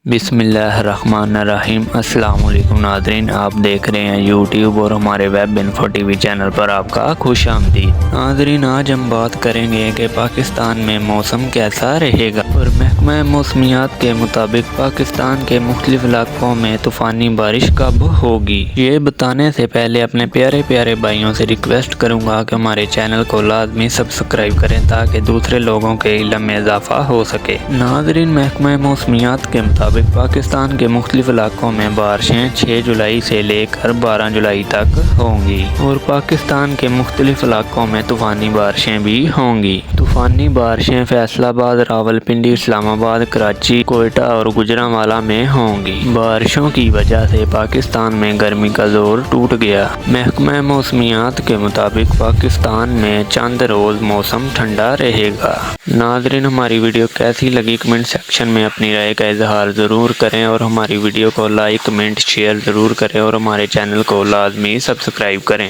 بسم اللہ الرحمن الرحیم۔ السلام علیکم ناظرین، آپ دیکھ رہے ہیں یوٹیوب اور ہمارے web info T V channel پر آپ کا خوش آمدید۔ ناظرین، آج ہم بات کریں گے کہ پاکستان میں موسم کیسا رہے گا، اور محکمہ موسمیات کے مطابق پاکستان کے مختلف علاقوں میں طوفانی بارش کب ہوگی۔ یہ بتانے سے پہلے اپنے پیارے پیارے بھائیوں سے ریکویسٹ کروں گا کہ ہمارے چینل کو لازمی سبسکرائب کریں تاکہ دوسرے لوگوں کے علم میں اضافہ ہو سکے۔ ناظرین، محکمہ موسمیات کے مطابق پاکستان کے مختلف علاقوں میں بارشیں 6 جولائی سے لے کر 12 جولائی تک ہوں گی، اور پاکستان کے مختلف علاقوں میں طوفانی بارشیں بھی ہوں گی۔ طوفانی بارشیں فیصل آباد، راولپنڈی، اسلام آباد، کراچی، کوئٹہ اور گوجرانوالہ میں ہوں گی۔ بارشوں کی وجہ سے پاکستان میں گرمی کا زور ٹوٹ گیا۔ محکمہ موسمیات کے مطابق پاکستان میں چند روز موسم ٹھنڈا رہے گا۔ ناظرین، ہماری ویڈیو کیسی لگی کمنٹ سیکشن میں اپنی رائے کا اظہار ضرور کریں، اور ہماری ویڈیو کو لائک، کمنٹ، شیئر ضرور کریں، اور ہمارے چینل کو لازمی سبسکرائب کریں۔